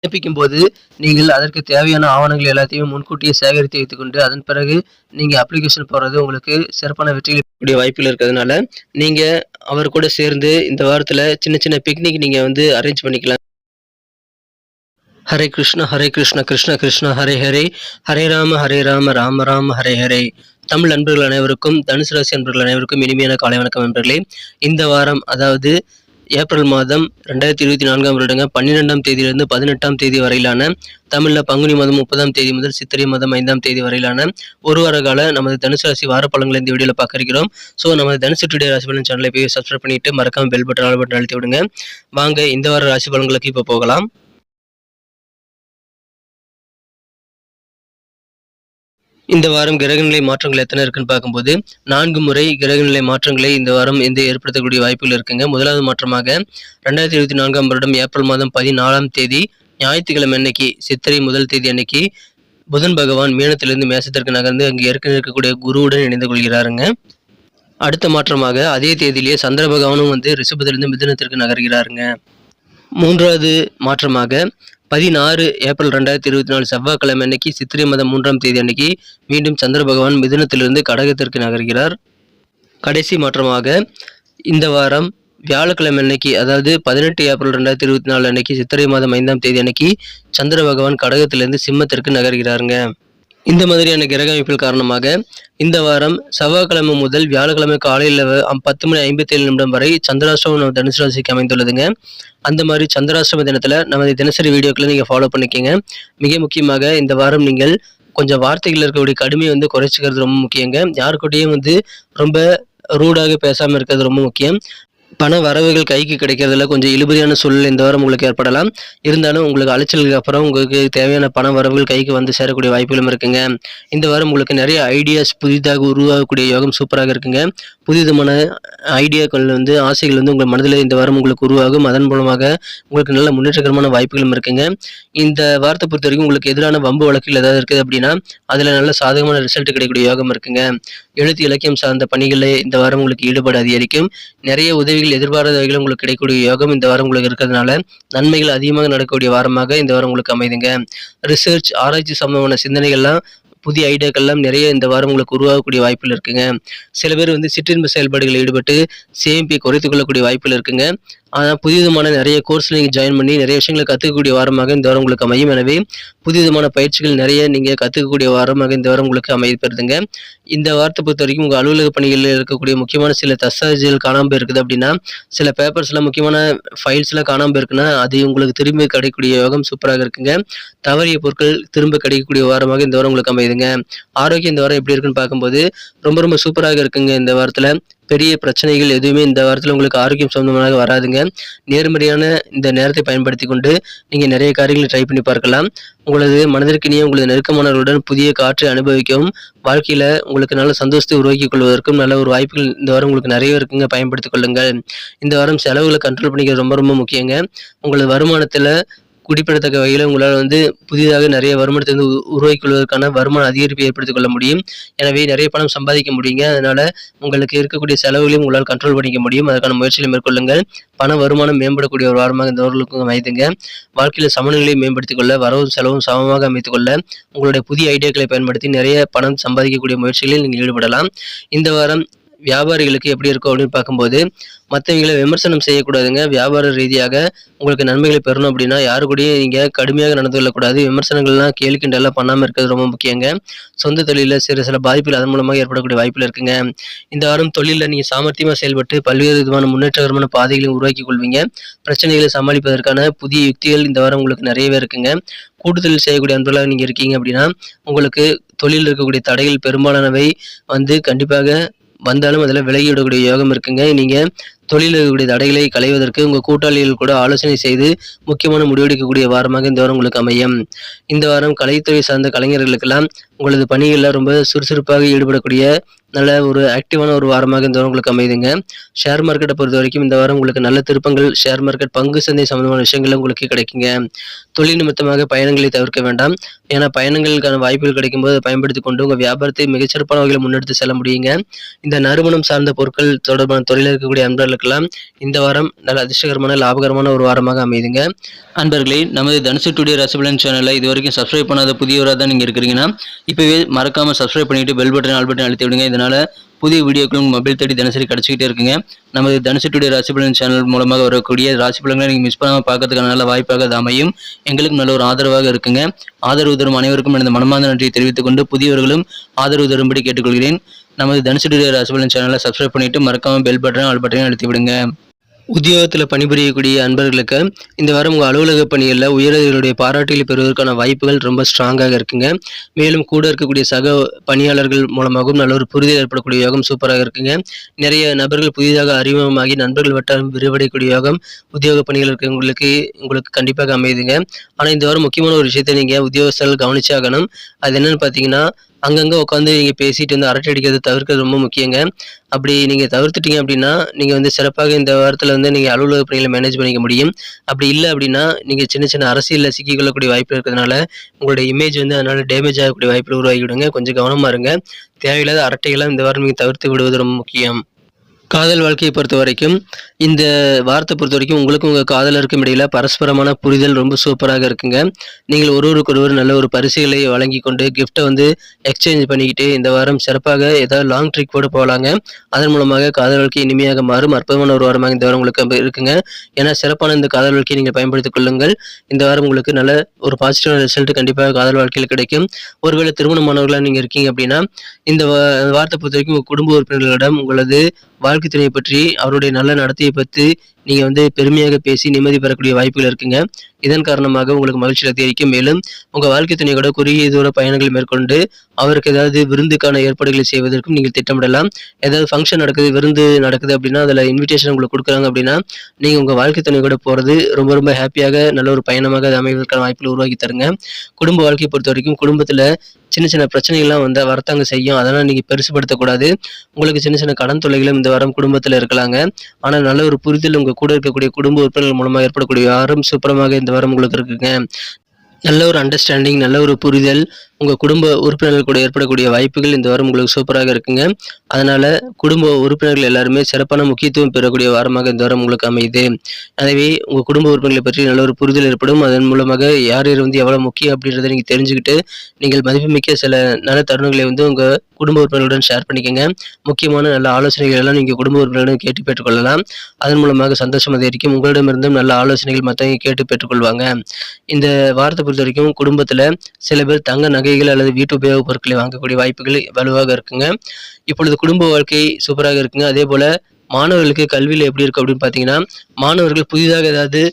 விண்ணப்பிக்கும்போது நீங்கள் அதற்கு தேவையான ஆவணங்கள் எல்லாத்தையும் முன்கூட்டியே சேகரித்து வைத்துக்கொண்டு அதன் பிறகு நீங்கள் அப்ளிகேஷன் போடுறது உங்களுக்கு சிறப்பான வெற்றி கூடிய வாய்ப்புகள் இருக்கிறதுனால நீங்கள் அவர் கூட சேர்ந்து இந்த வாரத்தில் சின்ன சின்ன பிக்னிக் நீங்கள் வந்து அரேஞ்ச் பண்ணிக்கலாம். ஹரே கிருஷ்ண கிருஷ்ண கிருஷ்ண ஹரே ஹரே, ஹரே ராம ராம ராம ஹரே ஹரே. தமிழ் நண்பர்கள் அனைவருக்கும், தனுசு ராசி நண்பர்கள் அனைவருக்கும் இனிமையான காலை வணக்கம் நண்பர்களே. இந்த வாரம், அதாவது ஏப்ரல் மாதம் 2024 வருடங்க 12ஆம் தேதியிலிருந்து 18ஆம் தேதி வரையிலான, தமிழில் பங்குனி மாதம் 30ஆம் தேதி முதல் சித்திரை மாதம் 5ஆம் தேதி வரையிலான ஒரு வார கால நமது தனுசு ராசி வார பலன்களை இந்த வீடியோவில் பார்க்க இருக்கிறோம். ஸோ நமது தனுசு டுடே ராசி பலன் சேனலை போய் சப்ஸ்கிரைப் பண்ணிட்டு மறக்காம பெல் பட்டன் ஆல் பட்டன் அழுத்தி விடுங்க. வாங்க இந்த வார ராசி பலன்களுக்கு இப்போ போகலாம். இந்த வாரம் கிரகநிலை மாற்றங்கள் எத்தனை இருக்குன்னு பார்க்கும்போது 4 முறை கிரகநிலை மாற்றங்களை இந்த வாரம் ஏற்படுத்தக்கூடிய வாய்ப்புகள் இருக்குங்க. முதலாவது மாற்றமாக 2024ஆம் வருடம் ஏப்ரல் மாதம் 14ஆம் தேதி ஞாயிற்றுக்கிழமை அன்னைக்கு, சித்திரை முதல் தேதி அன்னைக்கு புதன் பகவான் மீனத்திலிருந்து மேசத்திற்கு நகர்ந்து அங்கு ஏற்கனவே இருக்கக்கூடிய குருவுடன் இணைந்து கொள்கிறாருங்க. அடுத்த மாற்றமாக அதே தேதியிலேயே சந்திர பகவானும் ரிஷபத்திலிருந்து மிதுனத்திற்கு நகர்கிறாருங்க. மூன்றாவது மாற்றமாக 16 ஏப்ரல் 2024 செவ்வாய்க்கிழமை அன்னைக்கு, சித்திரை மாதம் 3ஆம் தேதி அன்னைக்கு மீண்டும் சந்திர பகவான் மிதுனத்திலிருந்து கடகத்திற்கு நகர்கிறார். கடைசி மாற்றமாக இந்த வாரம் வியாழக்கிழமை அன்னைக்கு, அதாவது 18 ஏப்ரல் 2024 அன்னைக்கு, சித்திரை மாதம் 5ஆம் தேதி அன்னைக்கு சந்திர பகவான் கடகத்திலிருந்து சிம்மத்திற்கு நகர்கிறாருங்க. இந்த மாதிரியான கிரக அமைப்பில் காரணமாக இந்த வாரம் செவ்வாய்க்கிழமை முதல் வியாழக்கிழமை காலையில் 10:57 வரை சந்திராஷ்டமம் நம்ம தனுசு ராசிக்கு அமைந்துள்ளதுங்க. அந்த மாதிரி சந்திராஷ்டம தினத்தில் நமது தினசரி வீடியோக்களை நீங்கள் ஃபாலோ பண்ணிக்கோங்க. மிக முக்கியமாக இந்த வாரம் நீங்கள் கொஞ்சம் வார்த்தைகள் இருக்கக்கூடிய கடுமையை குறைச்சிக்கிறது ரொம்ப முக்கியங்க. யாருக்கிட்டையும் ரொம்ப ரூடாக பேசாமல் இருக்கிறது ரொம்ப முக்கியம். பண வரவுகள் கைக்கு கிடைக்கிறதுல கொஞ்சம் இழுபறியான சூழல் இந்த வாரம் உங்களுக்கு ஏற்படலாம். இருந்தாலும் உங்களுக்கு அலைச்சலுக்கு அப்புறம் உங்களுக்கு தேவையான பண வரவுகள் கைக்கு வந்து சேரக்கூடிய வாய்ப்புகளும் இருக்குங்க. இந்த வாரம் உங்களுக்கு நிறைய ஐடியாஸ் புதிதாக உருவாகக்கூடிய யோகம் சூப்பராக இருக்குங்க. புதிதமான ஐடியாக்கள் ஆசைகள் உங்கள் மனதில் இந்த வாரம் உங்களுக்கு உருவாகும். அதன் மூலமாக உங்களுக்கு நல்ல முன்னேற்றகரமான வாய்ப்புகளும் இருக்குங்க. இந்த வாரத்தை பொறுத்த வரைக்கும் உங்களுக்கு எதிரான வம்பு வழக்குகள் ஏதாவது இருக்குது அப்படின்னா அதில் நல்ல சாதகமான ரிசல்ட் கிடைக்கக்கூடிய யோகம் இருக்குங்க. எழுத்து இலக்கியம் சார்ந்த பணிகளில் இந்த வாரம் உங்களுக்கு ஈடுபாடு அதிகரிக்கும். நிறைய உதவிகள் எதிர்பாராத வகையில் உங்களுக்கு கிடைக்கக்கூடிய யோகம் இந்த வாரம் உங்களுக்கு இருக்கிறதுனால நன்மைகள் அதிகமாக நடக்கக்கூடிய வாரமாக இந்த வாரம் உங்களுக்கு அமைதுங்க. ரிசர்ச், ஆராய்ச்சி சம்பந்தமான சிந்தனைகள்லாம், புதிய ஐடியாக்கள்லாம் நிறைய இந்த வாரம் உங்களுக்கு உருவாகக்கூடிய வாய்ப்புகள் இருக்குங்க. சில பேர் சிற்றின்ப செயல்பாடுகளில் ஈடுபட்டு சேமிப்பை குறைத்துக் கொள்ளக்கூடிய வாய்ப்புகள் இருக்குங்க. ஆனால் புதிதமான நிறைய கோர்ஸில் நீங்கள் ஜாயின் பண்ணி நிறைய விஷயங்களை கற்றுக்கக்கூடிய வாரமாக இந்த வாரம் உங்களுக்கு அமையும். எனவே புதிதமான பயிற்சிகள் நிறைய நீங்கள் கற்றுக்கக்கூடிய வாரமாக இந்த வாரம் உங்களுக்கு அமைப்பெறுதுங்க. இந்த வாரத்தை பொறுத்த வரைக்கும் உங்கள் அலுவலக பணிகளில் இருக்கக்கூடிய முக்கியமான சில தஸ்தாவேஜுகள் காணாமல் இருக்குது அப்படின்னா, சில பேப்பர்ஸ்லாம், முக்கியமான ஃபைல்ஸ்லாம் காணாமல் இருக்குன்னா அது உங்களுக்கு திரும்ப கிடைக்கக்கூடிய யோகம் சூப்பராக இருக்குங்க. தவறிய பொருட்கள் திரும்ப கிடைக்கக்கூடிய வாரமாக இந்த வாரம் உங்களுக்கு அமையுதுங்க. ஆரோக்கியம் இந்த வாரம் எப்படி இருக்குன்னு பார்க்கும்போது ரொம்ப ரொம்ப சூப்பராக இருக்குங்க. இந்த வாரத்தில் பெரிய பிரச்சனைகள் எதுவுமே இந்த வாரத்தில் உங்களுக்கு ஆரோக்கியம் சம்பந்தமாக வராதுங்க. நேர்மறையான இந்த நேரத்தை பயன்படுத்தி கொண்டு நீங்கள் நிறைய காரியங்களை ட்ரை பண்ணி பார்க்கலாம். உங்களது மனதிற்கினிய உங்களது நெருக்கமானவர்களுடன் புதிய காற்றை அனுபவிக்கவும், வாழ்க்கையில் உங்களுக்கு நல்ல சந்தோஷத்தை உருவாக்கிக் கொள்வதற்கும் நல்ல ஒரு வாய்ப்புகள் இந்த வாரம் உங்களுக்கு நிறைய இருக்குங்க. பயன்படுத்திக் கொள்ளுங்கள். இந்த வாரம் செலவுகளை கண்ட்ரோல் பண்ணிக்கிறது ரொம்ப ரொம்ப முக்கியங்க. உங்களது வருமானத்தில் குறிப்பிடத்தக்க வகையில் உங்களால் புதிதாக நிறைய வருமானத்தை உருவாக்கிக் கொள்வதற்கான வருமான அதிகரிப்பை ஏற்படுத்திக் கொள்ள முடியும். எனவே நிறைய பணம் சம்பாதிக்க முடியுங்க. அதனால உங்களுக்கு இருக்கக்கூடிய செலவுகளையும் உங்களால் கண்ட்ரோல் பண்ணிக்க முடியும். அதற்கான முயற்சிகளை மேற்கொள்ளுங்கள். பண வருமானம் மேம்படக்கூடிய ஒரு வாரமாக இந்த வாரங்களுக்கு அமைதுங்க. வாழ்க்கையில் சமநிலையை மேம்படுத்திக் கொள்ள, வரவும் செலவும் சமமாக அமைத்துக் கொள்ள உங்களுடைய புதிய ஐடியாக்களை பயன்படுத்தி நிறைய பணம் சம்பாதிக்கக்கூடிய முயற்சிகளில் நீங்கள் ஈடுபடலாம். இந்த வாரம் வியாபாரிகளுக்கு எப்படி இருக்கும் அப்படின்னு பார்க்கும்போது, மற்றவங்களை விமர்சனம் செய்யக்கூடாதுங்க. வியாபார ரீதியாக உங்களுக்கு நன்மைகளை பெறணும் அப்படின்னா யாரு கூடயும் நீங்கள் கடுமையாக நடந்து கொள்ளக்கூடாது. விமர்சனங்கள்லாம் கேலி கிண்டல்லாம் பண்ணாமல் இருக்கிறது ரொம்ப முக்கியங்க. சொந்த தொழிலில் சில பாதிப்புகள் அதன் மூலமாக ஏற்படக்கூடிய வாய்ப்புகள் இருக்குங்க. இந்த வாரம் தொழிலில் நீங்கள் சாமர்த்தியமாக செயல்பட்டு பல்வேறு விதமான முன்னேற்றகரமான பாதைகளையும் உருவாக்கி கொள்வீங்க. பிரச்சனைகளை சமாளிப்பதற்கான புதிய யுக்திகள் இந்த வாரம் உங்களுக்கு நிறையவே இருக்குங்க. கூட்டுத்தொழில் செய்யக்கூடிய அன்பர்களாக நீங்கள் இருக்கீங்க அப்படின்னா உங்களுக்கு தொழிலில் இருக்கக்கூடிய தடைகள் பெரும்பாலானவை கண்டிப்பாக வந்தாலும் அதில் விலகிவிடக்கூடிய யோகம் இருக்குங்க. நீங்கள் தொழிலில் இருக்கக்கூடிய தடைகளை களைவதற்கு உங்கள் கூட்டாளிகள் கூட ஆலோசனை செய்து முக்கியமான முடிவெடுக்கக்கூடிய வாரமாக இந்த வாரம் உங்களுக்கு அமையும். இந்த வாரம் கலைத்துறை சார்ந்த கலைஞர்களுக்கெல்லாம் உங்களது பணிகளில் ரொம்ப சுறுசுறுப்பாக ஈடுபடக்கூடிய நல்ல ஒரு ஆக்டிவான ஒரு வாரமாக இந்த வாரம் உங்களுக்கு அமையுதுங்க. ஷேர் மார்க்கெட்டை பொறுத்த வரைக்கும் இந்த வாரம் உங்களுக்கு நல்ல திருப்பங்கள், ஷேர் மார்க்கெட், பங்கு சந்தை சம்பந்தமான விஷயங்கள் உங்களுக்கு கிடைக்குங்க. தொழில் நிமித்தமாக பயணங்களை தவிர்க்க வேண்டாம். ஏன்னா பயணங்களுக்கான வாய்ப்புகள் கிடைக்கும்போது அதை பயன்படுத்தி கொண்டு உங்கள் வியாபாரத்தை மிகச்சிறப்பான வகையில் முன்னெடுத்து செல்ல முடியுங்க. இந்த நறுமணம் சார்ந்த பொருட்கள் தொடர்பான தொழிலில் இருக்கக்கூடிய அன்பர்கள் நபர்களுக்கெல்லாம் இந்த வாரம் நல்ல அதிர்ஷ்டகரமான லாபகரமான ஒரு வாரமாக அமையுதுங்க. அன்பர்களே, நமது தனுசு டுடே ராசிபலன் சேனலை இது வரைக்கும் சப்ஸ்கிரைப் பண்ணாத புதியவராக தான் நீங்கள் இருக்கிறீங்கன்னா இப்போவே மறக்காமல் சப்ஸ்கிரைப் பண்ணிவிட்டு பெல் பட்டன் ஆல் பட்டன் அழுத்தி விடுங்க. இதனால் புதிய வீடியோக்களும் மொபைல் தேடி தினசரி கிடச்சிக்கிட்டே இருக்குங்க. நமது தனுசு டுடே ராசிபலன் சேனல் மூலமாக வரக்கூடிய ராசிபலன்களை நீங்கள் மிஸ் பண்ணாமல் பார்க்கறதுக்கான நல்ல வாய்ப்பாக அது அமையும். எங்களுக்கும் நல்ல ஒரு ஆதரவாக இருக்குங்க. ஆதரவு தரும் அனைவருக்கும் எனது மனமார்ந்த நன்றியை தெரிவித்துக் கொண்டு புதியவர்களும் ஆதரவு தரும்படி கேட்டுக்கொள்கிறேன். நமது தனுசு டுடே ராசிபலன் சேனலை சப்ஸ்கிரைப் பண்ணிவிட்டு மறக்காமல் பெல் பட்டன் ஆல் பட்டனையும் அழுத்தி விடுங்க. உத்தியோகத்தில் பணிபுரியக்கூடிய அன்பர்களுக்கு இந்த வாரம் உங்கள் அலுவலக பணிகளில் உயரதிகளுடைய பாராட்டுகளை பெறுவதற்கான வாய்ப்புகள் ரொம்ப ஸ்ட்ராங்காக இருக்குங்க. மேலும் கூட இருக்கக்கூடிய சக பணியாளர்கள் மூலமாகவும் நல்ல ஒரு புரிதல் ஏற்படக்கூடிய யோகம் சூப்பராக இருக்குங்க. நிறைய நபர்கள் புதிதாக அறிமுகமாகி நண்பர்கள் வட்டாரம் விரிவடையக்கூடிய யோகம் உத்தியோக பணிகள் உங்களுக்கு கண்டிப்பாக அமையுதுங்க. ஆனால் இந்த வாரம் முக்கியமான ஒரு விஷயத்தை நீங்கள் உத்தியோகஸ்தர்கள் கவனிச்சாகணும். அது என்னன்னு பார்த்தீங்கன்னா, அங்கங்கே உட்காந்து நீங்கள் பேசிட்டு வந்து அரட்டை அடிக்கிறத தவிர்க்கிறது ரொம்ப முக்கியங்க. அப்படி நீங்கள் தவிர்த்துட்டீங்க அப்படின்னா நீங்கள் சிறப்பாக இந்த வாரத்தில் நீங்கள் அலுவலக பணிகளை மேனேஜ் பண்ணிக்க முடியும். அப்படி இல்லை அப்படின்னா நீங்கள் சின்ன சின்ன அரசியலில் சிக்கிக்கொள்ளக்கூடிய வாய்ப்பு இருக்கிறதுனால உங்களுடைய இமேஜ் அதனால டேமேஜ் ஆகக்கூடிய வாய்ப்பு உருவாகிவிடுங்க. கொஞ்சம் கவனமாக இருங்க. தேவையில்லாத அரட்டைகளை இந்த வாரம் நீங்கள் தவிர்த்து விடுவது ரொம்ப முக்கியம். காதல் வாழ்க்கையை பொறுத்த வரைக்கும் இந்த வாரத்தை பொறுத்த வரைக்கும் உங்களுக்கும் உங்கள் காதலருக்கும் இடையில பரஸ்பரமான புரிதல் ரொம்ப சூப்பராக இருக்குங்க. நீங்கள் ஒருவருக்கொருவர் நல்ல ஒரு பரிசுகளை வழங்கி கொண்டு கிஃப்ட்டை எக்ஸ்சேஞ்ச் பண்ணிக்கிட்டு இந்த வாரம் சிறப்பாக ஏதாவது லாங் ட்ரிப் கூட போகலாங்க. அதன் மூலமாக காதல் வாழ்க்கை இனிமையாக மாறும். அற்புதமான ஒரு வாரமாக இந்த வாரம் உங்களுக்கு இருக்குங்க. ஏன்னா சிறப்பான இந்த காதல் வாழ்க்கையை நீங்கள் பயன்படுத்திக் கொள்ளுங்கள். இந்த வாரம் உங்களுக்கு நல்ல ஒரு பாசிட்டிவான ரிசல்ட் கண்டிப்பாக காதல் வாழ்க்கையில் கிடைக்கும். ஒருவேளை திருமணமானவர்களாக நீங்கள் இருக்கீங்க அப்படின்னா இந்த வாரத்தை பொறுத்த வரைக்கும் உங்கள் குடும்ப உறுப்பினர்களிடம் உங்களது வாழ்க்கை துணையை பற்றி அவருடைய நல்ல நடத்தையை பற்றி நீங்கள் பெருமையாக பேசி நிம்மதி பெறக்கூடிய வாய்ப்புகள் இருக்குங்க. இதன் காரணமாக உங்களுக்கு மகிழ்ச்சி அதிகரிக்கும். மேலும் உங்கள் வாழ்க்கை துணையோட குறுகிய தூர பயணங்கள் மேற்கொண்டு அவருக்கு ஏதாவது விருந்துக்கான ஏற்பாடுகளை செய்வதற்கும் நீங்கள் திட்டமிடலாம். ஏதாவது ஃபங்க்ஷன் நடக்குது, விருந்து நடக்குது அப்படின்னா அதில் இன்விடேஷன் உங்களுக்கு கொடுக்குறாங்க அப்படின்னா நீங்கள் உங்கள் வாழ்க்கை துணையோட போகிறது ரொம்ப ரொம்ப ஹாப்பியாக நல்ல ஒரு பயணமாக அது அமைவதற்கான வாய்ப்புகள் உருவாக்கி தருங்க. குடும்ப வாழ்க்கையை பொறுத்த வரைக்கும் குடும்பத்தில் சின்ன சின்ன பிரச்சனைகள்லாம் வரத்தாங்க செய்யும். அதெல்லாம் நீங்கள் பெருசுபடுத்தக்கூடாது. உங்களுக்கு சின்ன சின்ன கடன் தொல்லைகளும் இந்த வாரம் குடும்பத்தில் இருக்கலாங்க. ஆனால் நல்ல ஒரு புரிதல் உங்கள் கூட இருக்கக்கூடிய குடும்ப உறுப்பினர்கள் மூலமாக ஏற்படக்கூடிய வாரம் சூப்பரமாக இந்த வாரம் உங்களுக்கு இருக்குங்க. நல்ல ஒரு அண்டர்ஸ்டாண்டிங், நல்ல ஒரு புரிதல் உங்கள் குடும்ப உறுப்பினர்கள் கூட ஏற்படக்கூடிய வாய்ப்புகள் இந்த வாரம் உங்களுக்கு சூப்பராக இருக்குங்க. அதனால் குடும்ப உறுப்பினர்கள் எல்லாருமே சிறப்பான முக்கியத்துவம் பெறக்கூடிய வாரமாக இந்த வாரம் உங்களுக்கு அமையுது. எனவே உங்கள் குடும்ப உறுப்பினர்களை பற்றி நல்ல ஒரு புரிதல் ஏற்படும். அதன் மூலமாக யார் யார் எவ்வளோ முக்கியம் அப்படின்றத நீங்கள் தெரிஞ்சுக்கிட்டு நீங்கள் மதிப்புமிக்க சில நல்ல தருணங்களை உங்கள் குடும்ப உறுப்பினர்களுடன் ஷேர் பண்ணிக்கோங்க. முக்கியமான நல்ல ஆலோசனைகள் எல்லாம் நீங்கள் குடும்ப உறுப்பினர்களுடன் கேட்டு பெற்றுக்கொள்ளலாம். அதன் மூலமாக சந்தோஷம் அதிகரிக்கும். உங்களிடமிருந்தும் நல்ல ஆலோசனைகள் மற்றவங்க கேட்டு பெற்றுக்கொள்வாங்க. இந்த வாரத்தை பொறுத்த வரைக்கும் குடும்பத்தில் சில பேர் தங்க நகைகள் அல்லது வீட்டு உபயோகப் பொருட்களை வாங்கக்கூடிய வாய்ப்புகள் வலுவாக இருக்குங்க. இப்பொழுது குடும்ப வாழ்க்கை சூப்பராக இருக்குங்க. அதே போல் மாணவர்களுக்கு கல்வியில் எப்படி இருக்கும் அப்படின்னு பார்த்தீங்கன்னா, மாணவர்கள் புதிதாக ஏதாவது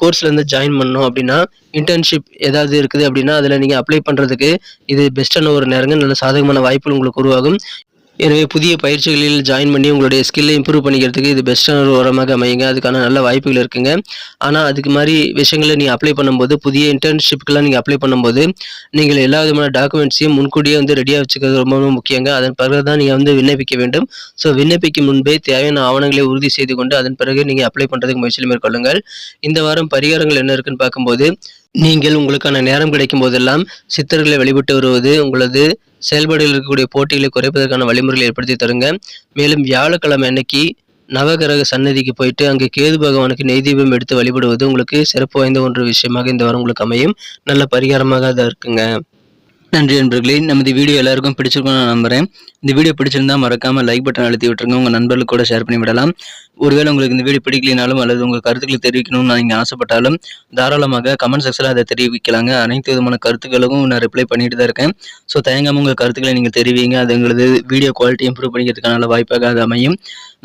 கோர்ஸில் ஜாயின் பண்ணணும் அப்படின்னா இன்டர்ன்ஷிப் ஏதாவது இருக்குது அப்படின்னா அதில் நீங்கள் அப்ளை பண்ணுறதுக்கு இது பெஸ்ட்டான ஒரு நேரங்க. நல்ல சாதகமான வாய்ப்புகள் உங்களுக்கு உருவாகும். எனவே புதிய பயிற்சிகளில் ஜாயின் பண்ணி உங்களுடைய ஸ்கில்லை இம்ப்ரூவ் பண்ணிக்கிறதுக்கு இது பெஸ்ட்டான ஒரு வாரமாக அமையுங்க. அதுக்கான நல்ல வாய்ப்புகள் இருக்குங்க. ஆனால் அதுக்கு மாதிரி விஷயங்களை நீங்கள் அப்ளை பண்ணும்போது புதிய இன்டர்ன்ஷிப்க்கெலாம் நீங்கள் அப்ளை பண்ணும்போது நீங்கள் எல்லா விதமான டாக்குமெண்ட்ஸையும் முன்கூட்டியே ரெடியாக வச்சுக்கிறது ரொம்ப ரொம்ப முக்கியங்க. அதன் பிறகு தான் நீங்கள் விண்ணப்பிக்க வேண்டும். ஸோ விண்ணப்பிக்கும் முன்பே தேவையான ஆவணங்களை உறுதி செய்து கொண்டு அதன் பிறகு நீங்கள் அப்ளை பண்ணுறதுக்கு முயற்சியில் மேற்கொள்ளுங்கள். இந்த வாரம் பரிகாரங்கள் என்ன இருக்குன்னு பார்க்கும்போது நீங்கள் உங்களுக்கான நேரம் கிடைக்கும் போதெல்லாம் சித்தர்களை வழிபட்டு வருவது உங்களது செயல்பாடுகளில் இருக்கக்கூடிய போட்டிகளை குறைப்பதற்கான வழிமுறைகளை ஏற்படுத்தி தருங்க. மேலும் வியாழக்கிழமை அன்னைக்கு நவகிரக சன்னதிக்கு போயிட்டு அங்கே கேது பகவானுக்கு நெய் தீபம் எடுத்து வழிபடுவது உங்களுக்கு சிறப்பு வாய்ந்த ஒரு விஷயமாக இந்த வாரம் உங்களுக்கு அமையும். நல்ல பரிகாரமாக தான் இருக்குங்க. நன்றி நண்பர்களே. நமது வீடியோ எல்லாருக்கும் பிடிச்சிருக்கும்னு நான் நம்புறேன். இந்த வீடியோ பிடிச்சிருந்தா மறக்காமல் லைக் பட்டன் அழுத்தி விட்டுருங்க. உங்கள் நண்பர்களுக்கு கூட ஷேர் பண்ணி விடலாம். ஒருவேளை உங்களுக்கு இந்த வீடியோ பிடிக்கலினாலும் அல்லது உங்கள் கருத்துக்களை தெரிவிக்கணும்னு நீங்கள் ஆசைப்பட்டாலும் தாராளமாக கமெண்ட் செக்ஷனில் அதை தெரிவிக்கலாங்க. அனைத்து விதமான கருத்துக்களுக்கும் நான் ரிப்ளை பண்ணிட்டு தான் இருக்கேன். ஸோ தயங்காமல் உங்கள் கருத்துக்களை நீங்கள் தெரிவிங்க. அது எங்களது வீடியோ குவாலிட்டி இம்ப்ரூவ் பண்ணிக்கிறதுக்கான நல்ல வாய்ப்பாக அது அமையும்.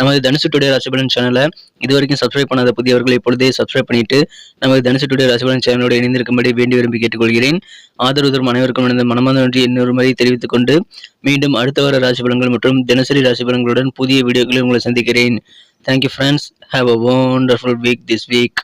நமது தனுசு டுடே ராசிபலன் சேனலை இது வரைக்கும் சப்ஸ்கிரைப் பண்ணாத புதியவர்கள் இப்பொழுதே சப்ஸ்கிரைப் பண்ணிட்டு நமது தனுசு டுடே ராசிபலன் சேனலோடு இணைந்திருக்கும்படி வேண்டி விரும்பி கேட்டுக்கொள்கிறேன். ஆதரவு தரும் அனைவருக்கும் எனது மனமார்ந்த நன்றி இன்னொரு முறை தெரிவித்துக் கொண்டு மீண்டும் அடுத்த வார ராசிபலன்கள் மற்றும் தினசரி ராசிபலன்களுடன் புதிய வீடியோக்களில் உங்களை சந்திக்கிறேன். Thank you friends. Have a wonderful week this week.